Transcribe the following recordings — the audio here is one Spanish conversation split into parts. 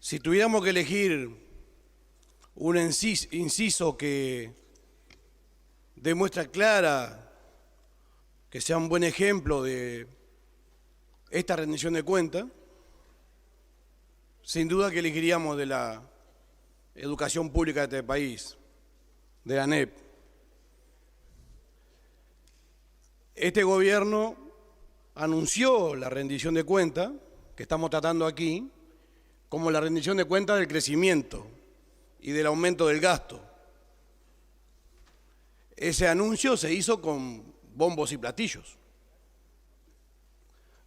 Si tuviéramos que elegir un inciso que demuestra clara que sea un buen ejemplo de esta rendición de cuentas, sin duda que elegiríamos de la educación pública de este país, de la ANEP. Este gobierno anunció la rendición de cuentas que estamos tratando aquí como la rendición de cuentas del crecimiento y del aumento del gasto. Ese anuncio se hizo con bombos y platillos.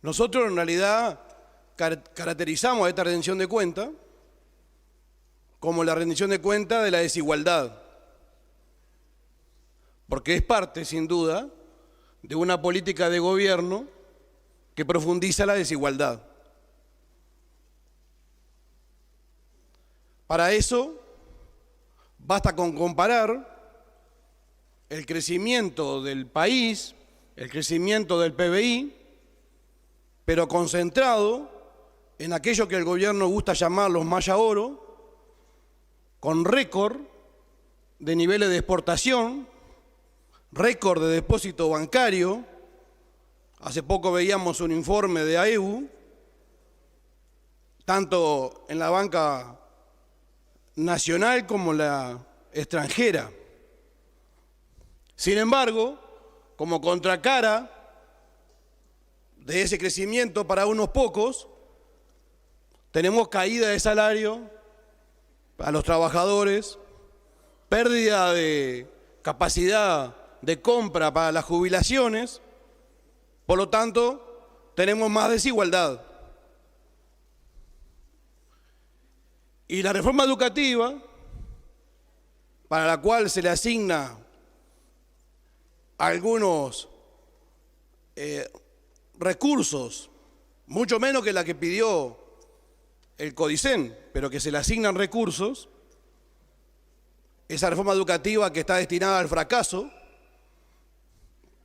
Nosotros en realidad caracterizamos a esta rendición de cuentas como la rendición de cuentas de la desigualdad, porque es parte, sin duda, de una política de gobierno que profundiza la desigualdad. Para eso, basta con comparar el crecimiento del país, el crecimiento del PBI, pero concentrado en aquello que el gobierno gusta llamar los maya oro, con récord de niveles de exportación, récord de depósito bancario. Hace poco veíamos un informe de AEBU, tanto en la banca nacional como la extranjera. Sin embargo, como contracara de ese crecimiento para unos pocos, tenemos caída de salario a los trabajadores, pérdida de capacidad de compra para las jubilaciones, por lo tanto, tenemos más desigualdad. Y la reforma educativa, para la cual se le asigna algunos recursos, mucho menos que la que pidió el CODICEN, pero que se le asignan recursos, esa reforma educativa que está destinada al fracaso,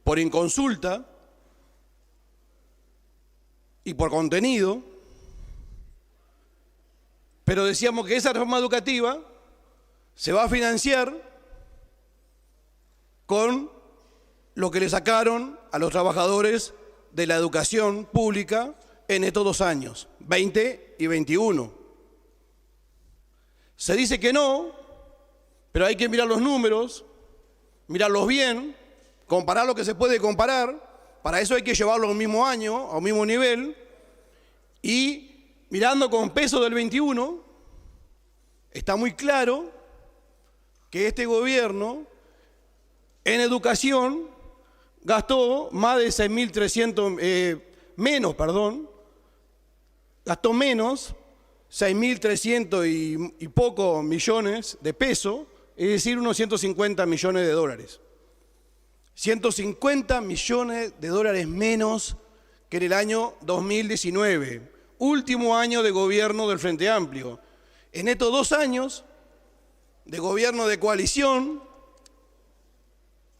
por inconsulta y por contenido, pero decíamos que esa reforma educativa se va a financiar con lo que le sacaron a los trabajadores de la educación pública en estos 2 años, 20 y 21. Se dice que no, pero hay que mirar los números, mirarlos bien, comparar lo que se puede comparar. Para eso hay que llevarlo al mismo año, a un mismo nivel, y mirando con peso del 21, está muy claro que este gobierno en educación gastó más de 6.300, gastó menos 6.300 y poco millones de pesos, es decir, unos 150 millones de dólares. 150 millones de dólares menos que en el año 2019, último año de gobierno del Frente Amplio. En estos 2 años de gobierno de coalición,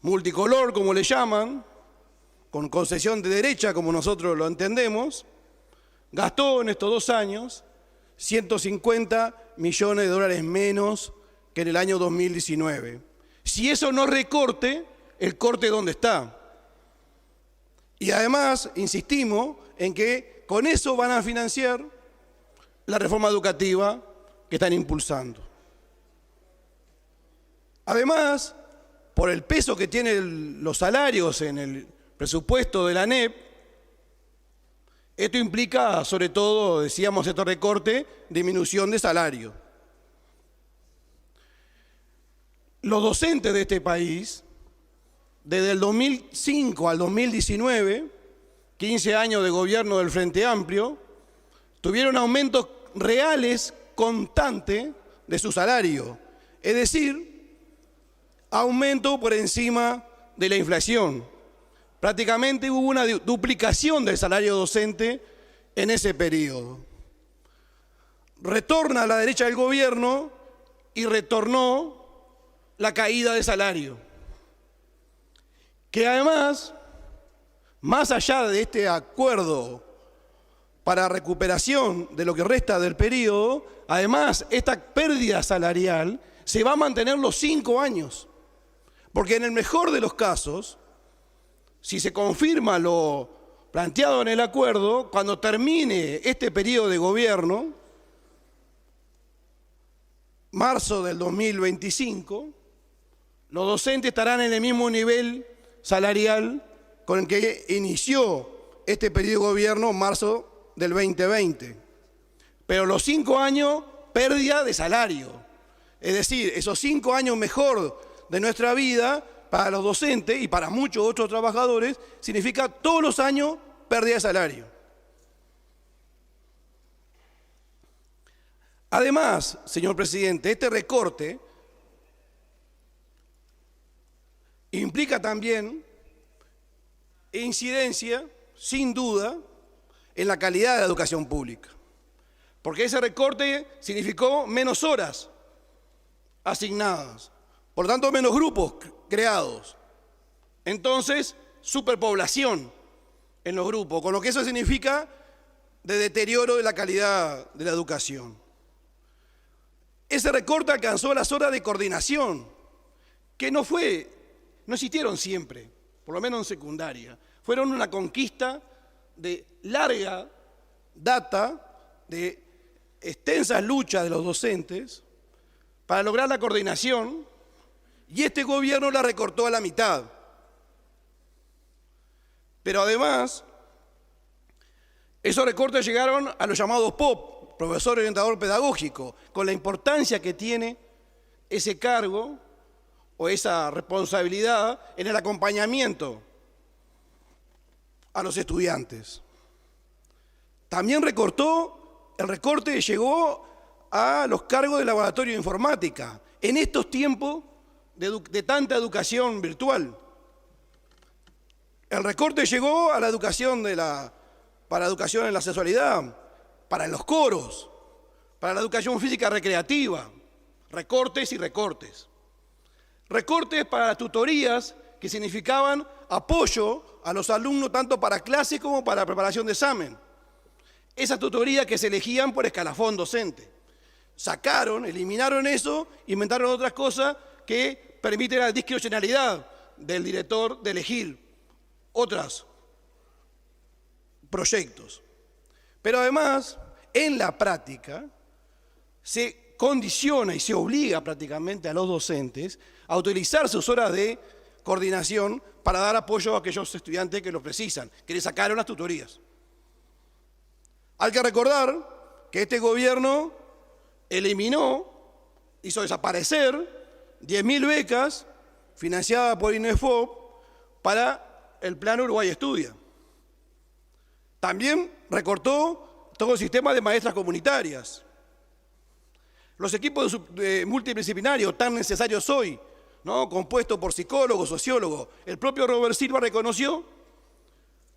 multicolor como le llaman, con concesión de derecha como nosotros lo entendemos, gastó en estos 2 años 150 millones de dólares menos que en el año 2019. Si eso no recorte, el corte ¿dónde está? Y además, insistimos en que con eso van a financiar la reforma educativa que están impulsando. Además, por el peso que tienen los salarios en el presupuesto de la ANEP, esto implica, sobre todo, decíamos, este recorte, disminución de salario. Los docentes de este país, desde el 2005 al 2019, 15 años de gobierno del Frente Amplio, tuvieron aumentos reales constantes de su salario, es decir, aumento por encima de la inflación. Prácticamente hubo una duplicación del salario docente en ese periodo. Retorna a la derecha del gobierno y retornó la caída de salario, que además, más allá de este acuerdo para recuperación de lo que resta del periodo, además, esta pérdida salarial se va a mantener los 5 años. Porque en el mejor de los casos, si se confirma lo planteado en el acuerdo, cuando termine este periodo de gobierno, marzo del 2025, los docentes estarán en el mismo nivel salarial con el que inició este periodo de gobierno, marzo del 2020. Pero los 5 años, pérdida de salario. Es decir, esos 5 años mejor de nuestra vida, para los docentes y para muchos otros trabajadores, significa todos los años pérdida de salario. Además, señor presidente, este recorte implica también incidencia, sin duda, en la calidad de la educación pública. Porque ese recorte significó menos horas asignadas, por lo tanto menos grupos creados. Entonces, superpoblación en los grupos, con lo que eso significa de deterioro de la calidad de la educación. Ese recorte alcanzó las horas de coordinación, que no existieron siempre, por lo menos en secundaria. Fueron una conquista de larga data, de extensas luchas de los docentes para lograr la coordinación, y este gobierno la recortó a la mitad. Pero además, esos recortes llegaron a los llamados POP, profesor orientador pedagógico, con la importancia que tiene ese cargo o esa responsabilidad en el acompañamiento a los estudiantes. También el recorte llegó a los cargos de laboratorio de informática, en estos tiempos de tanta educación virtual. El recorte llegó a la educación para educación en la sexualidad, para los coros, para la educación física recreativa, recortes y recortes. Recortes para las tutorías que significaban apoyo a los alumnos tanto para clases como para preparación de examen. Esas tutorías que se elegían por escalafón docente. Eliminaron eso, inventaron otras cosas que permiten la discrecionalidad del director de elegir otros proyectos. Pero además, en la práctica, se condiciona y se obliga prácticamente a los docentes a utilizar sus horas de coordinación para dar apoyo a aquellos estudiantes que lo precisan, que le sacaron las tutorías. Hay que recordar que este gobierno hizo desaparecer 10.000 becas financiadas por INEFOP para el Plan Uruguay Estudia. También recortó todo el sistema de maestras comunitarias. Los equipos multidisciplinarios tan necesarios hoy, ¿no?, compuestos por psicólogos, sociólogos. El propio Robert Silva reconoció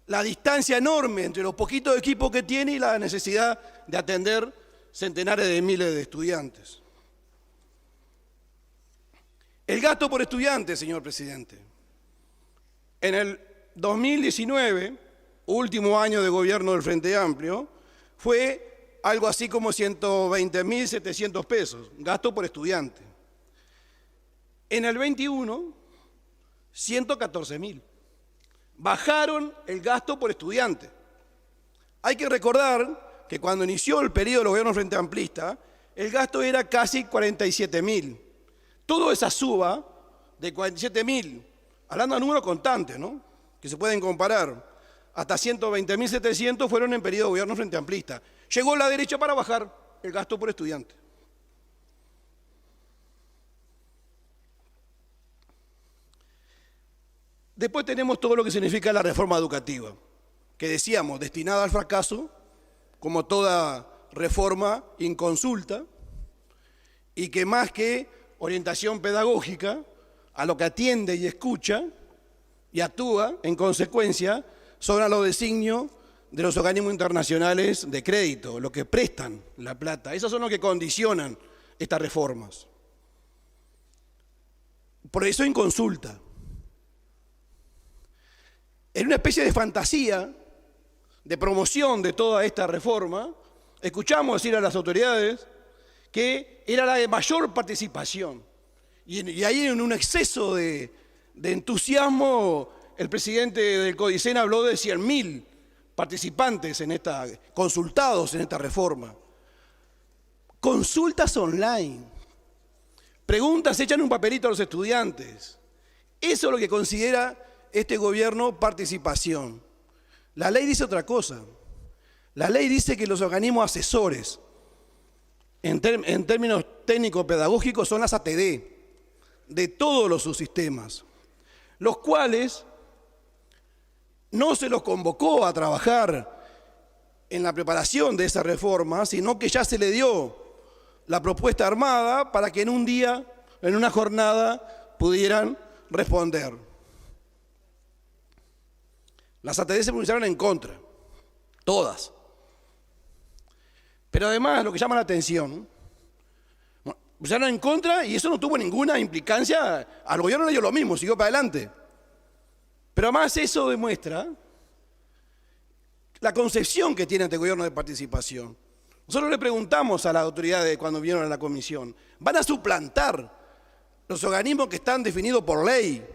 la distancia enorme entre los poquitos equipos que tiene y la necesidad de atender centenares de miles de estudiantes. El gasto por estudiante, señor presidente. En el 2019, último año de gobierno del Frente Amplio, fue algo así como 120.700 pesos, gasto por estudiante. En el 21, 114.000. Bajaron el gasto por estudiante. Hay que recordar que cuando inició el periodo del gobierno Frente Amplista, el gasto era casi 47.000. Toda esa suba de 47.000, hablando de números constantes, ¿no?, que se pueden comparar, hasta 120.700 fueron en periodo de gobierno Frente Amplista. Llegó la derecha para bajar el gasto por estudiante. Después tenemos todo lo que significa la reforma educativa, que decíamos, destinada al fracaso, como toda reforma inconsulta, y que más que orientación pedagógica, a lo que atiende y escucha y actúa en consecuencia sobre los designios de los organismos internacionales de crédito, los que prestan la plata. Esos son los que condicionan estas reformas. Por eso inconsulta. En una especie de fantasía de promoción de toda esta reforma, escuchamos decir a las autoridades que era la de mayor participación. Y ahí en un exceso de entusiasmo, el presidente del CODICEN habló de 100.000 participantes consultados en esta reforma. Consultas online, preguntas hechas en un papelito a los estudiantes. Eso es lo que considera este gobierno participación. La ley dice otra cosa. La ley dice que los organismos asesores, en términos técnico-pedagógicos, son las ATD de todos los subsistemas, los cuales no se los convocó a trabajar en la preparación de esa reforma, sino que ya se le dio la propuesta armada para que en un día, en una jornada, pudieran responder. Las ATD se pronunciaron en contra, todas. Pero además, lo que llama la atención, pronunciaron en contra y eso no tuvo ninguna implicancia, al gobierno le dio lo mismo, siguió para adelante. Pero además eso demuestra la concepción que tiene este gobierno de participación. Nosotros le preguntamos a las autoridades cuando vinieron a la comisión, ¿van a suplantar los organismos que están definidos por ley,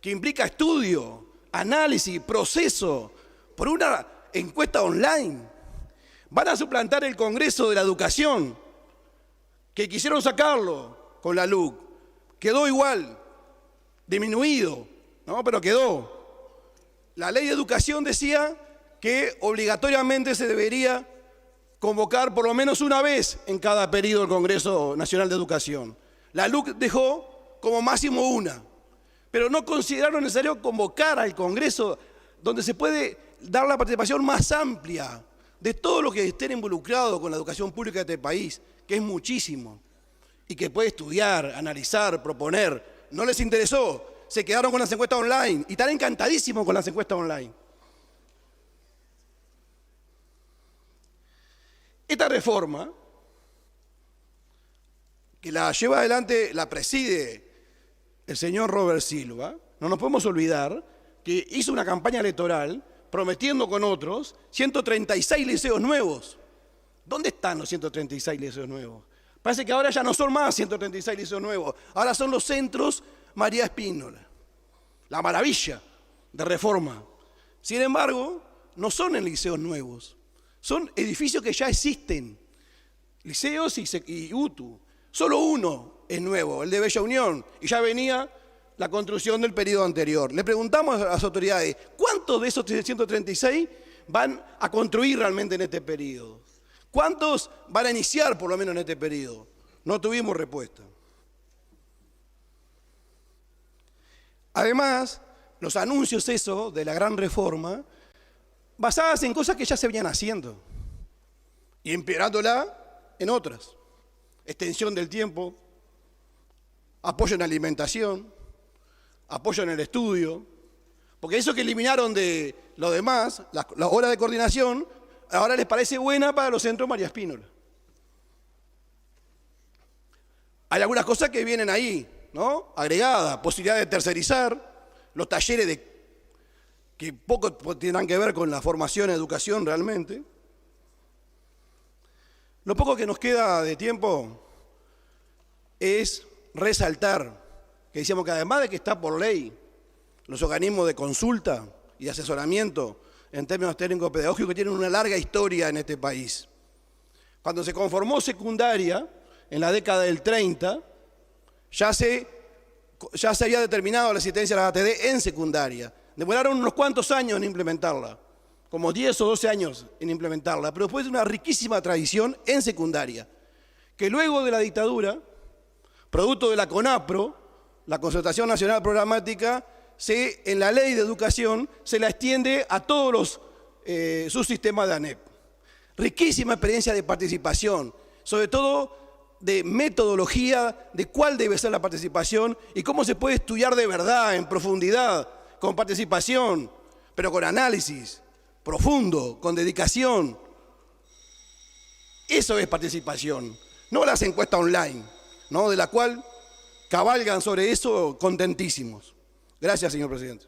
que implica estudio, análisis, proceso, por una encuesta online? ¿Van a suplantar el Congreso de la Educación, que quisieron sacarlo con la LUC? Quedó igual, disminuido, ¿no? Pero quedó. La ley de educación decía que obligatoriamente se debería convocar por lo menos una vez en cada periodo el Congreso Nacional de Educación. La LUC dejó como máximo una, pero no consideraron necesario convocar al Congreso donde se puede dar la participación más amplia de todos los que estén involucrados con la educación pública de este país, que es muchísimo, y que puede estudiar, analizar, proponer. No les interesó, se quedaron con las encuestas online y están encantadísimos con las encuestas online. Esta reforma, que la lleva adelante, la preside el señor Robert Silva, no nos podemos olvidar que hizo una campaña electoral prometiendo con otros 136 liceos nuevos. ¿Dónde están los 136 liceos nuevos? Parece que ahora ya no son más 136 liceos nuevos, ahora son los centros María Espínola, la maravilla de reforma. Sin embargo, no son en liceos nuevos, son edificios que ya existen, liceos y UTU. Solo uno es nuevo, el de Bella Unión, y ya venía la construcción del periodo anterior. Le preguntamos a las autoridades, ¿cuántos de esos 136 van a construir realmente en este periodo? ¿Cuántos van a iniciar por lo menos en este periodo? No tuvimos respuesta. Además, los anuncios de la gran reforma, basadas en cosas que ya se venían haciendo y empeorándola en otras. Extensión del tiempo, apoyo en alimentación, apoyo en el estudio, porque eso que eliminaron de lo demás, las horas de coordinación, ahora les parece buena para los centros María Espínola. Hay algunas cosas que vienen ahí, ¿no? Agregadas, posibilidad de tercerizar, los talleres que poco tendrán que ver con la formación y educación realmente. Lo poco que nos queda de tiempo es resaltar que decíamos que además de que está por ley los organismos de consulta y de asesoramiento en términos técnico-pedagógicos que tienen una larga historia en este país. Cuando se conformó secundaria, en la década del 30, ya se había determinado la existencia de la ATD en secundaria. Demoraron unos cuantos años en implementarla, como 10 o 12 años en implementarla, pero después de una riquísima tradición en secundaria, que luego de la dictadura, producto de la CONAPRO, la Concertación Nacional Programática, en la ley de educación se la extiende a todos los subsistemas de ANEP. Riquísima experiencia de participación, sobre todo de metodología de cuál debe ser la participación y cómo se puede estudiar de verdad, en profundidad, con participación, pero con análisis profundo, con dedicación. Eso es participación, no las encuestas online, ¿no? De la cual cabalgan sobre eso contentísimos. Gracias, señor presidente.